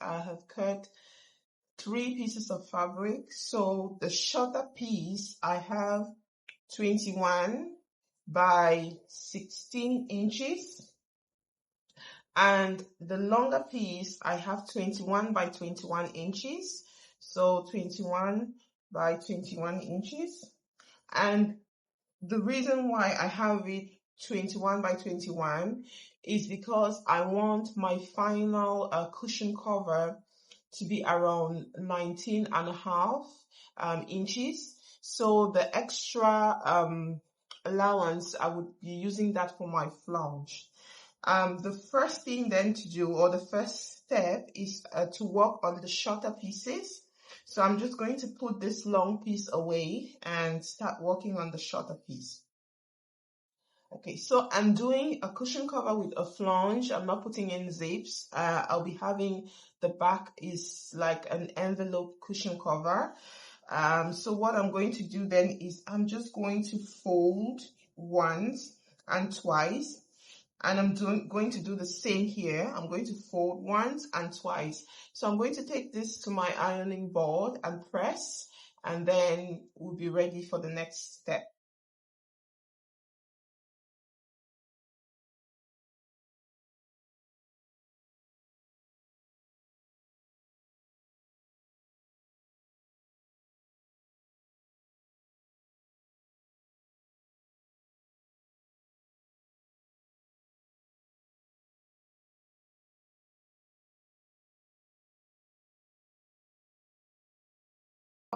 I have cut 3 pieces of fabric. So the shorter piece, I have 21 by 16 inches. And the longer piece, I have 21 by 21 inches. So 21 by 21 inches. And the reason why I have it 21 by 21 is because I want my final cushion cover to be around 19 and a half inches. So the extra allowance, I would be using that for my flange. The first thing then to do, or the first step, is to work on the shorter pieces. So I'm just going to put this long piece away and start working on the shorter piece. Okay, so I'm doing a cushion cover with a flange. I'm not putting in zips. I'll be having the back is like an envelope cushion cover. So what I'm going to do then is I'm just going to fold once and twice. And I'm going to do the same here. I'm going to fold once and twice. So I'm going to take this to my ironing board and press, and then we'll be ready for the next step.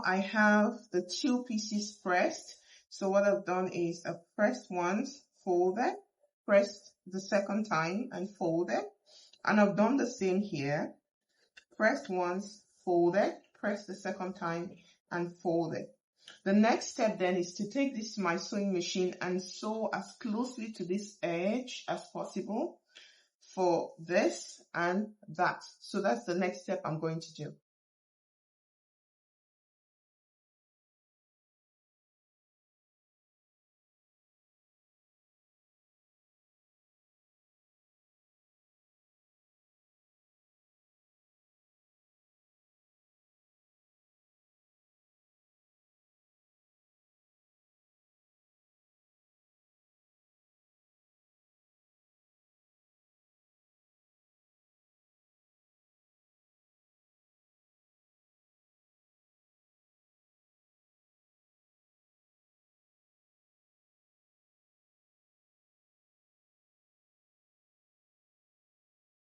I have the 2 pieces pressed. So what I've done is I've pressed once, folded, pressed the second time and folded. And I've done the same here. Pressed once, folded, pressed the second time and folded. The next step then is to take this to my sewing machine and sew as closely to this edge as possible for this and that. So that's the next step I'm going to do.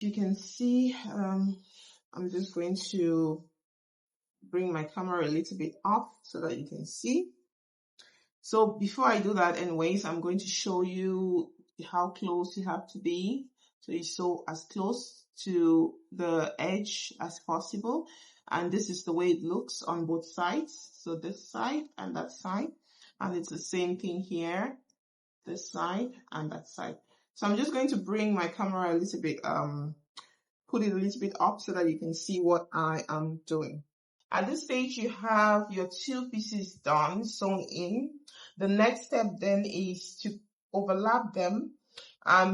You can see, I'm just going to bring my camera a little bit up so that you can see. So before I do that anyways, I'm going to show you how close you have to be. So you sew as close to the edge as possible. And this is the way it looks on both sides. So this side and that side. And it's the same thing here, this side and that side. So I'm just going to bring my camera a little bit, put it a little bit up so that you can see what I am doing. At this stage, you have your 2 pieces done, sewn in. The next step then is to overlap them,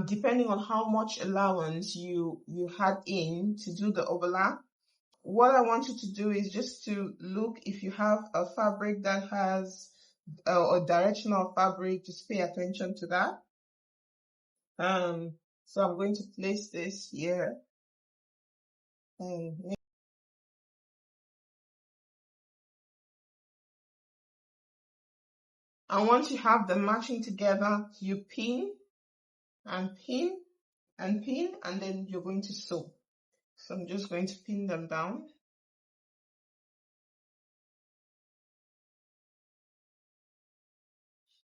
depending on how much allowance you had in to do the overlap. What I want you to do is just to look if you have a fabric that has a directional fabric, just pay attention to that. So I'm going to place this here. And once you have them matching together, you pin and pin and pin, and then you're going to sew. So I'm just going to pin them down.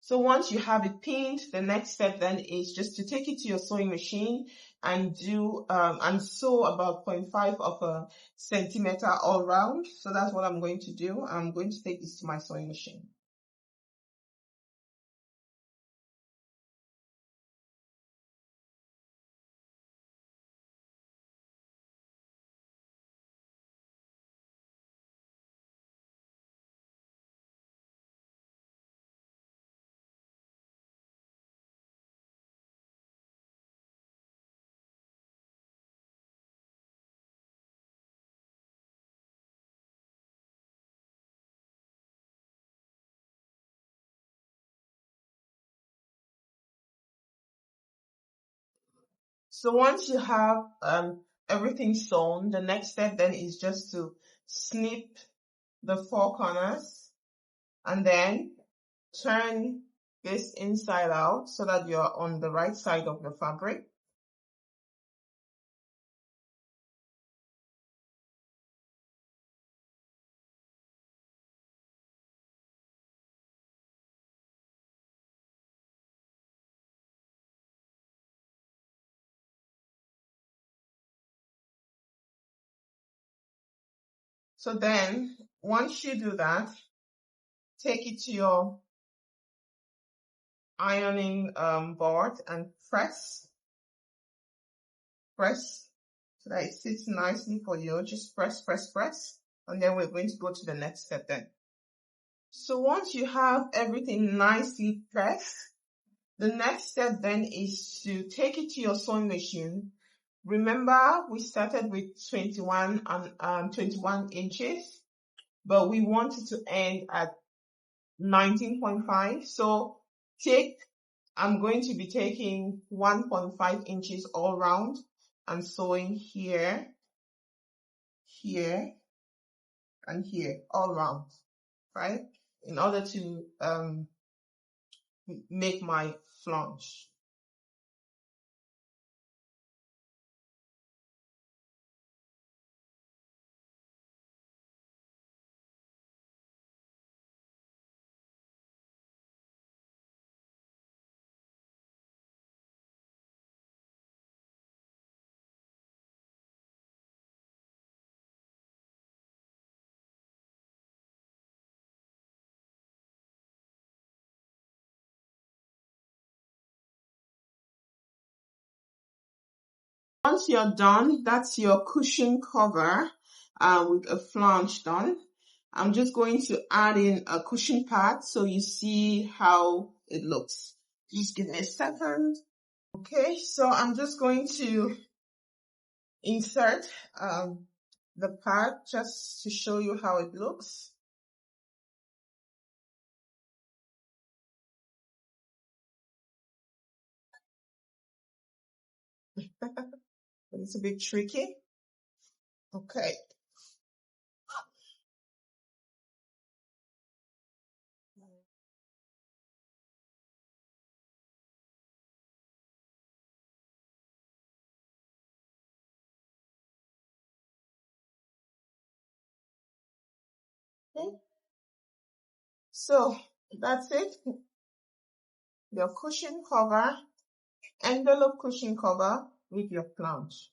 So once you have it pinned, the next step then is just to take it to your sewing machine and do and sew about 0.5 of a centimeter all round. So that's what I'm going to do. I'm going to take this to my sewing machine. So once you have everything sewn, the next step then is just to snip the 4 corners and then turn this inside out so that you're on the right side of the fabric. So then once you do that, take it to your ironing board and press so that it sits nicely for you. Just press, and then we're going to go to the next step then. So once you have everything nicely pressed, the next step then is to take it to your sewing machine. Remember, we started with 21 inches, but we wanted to end at 19.5. So I'm going to be taking 1.5 inches all round and sewing here, here, and here all round, right? In order to make my flange. Once you're done, that's your cushion cover with a flange done. I'm just going to add in a cushion pad so you see how it looks. Just give me a second. Okay, so I'm just going to insert the pad just to show you how it looks. It's a bit tricky. Okay. Okay. So that's it. Your cushion cover, envelope cushion cover with your flange.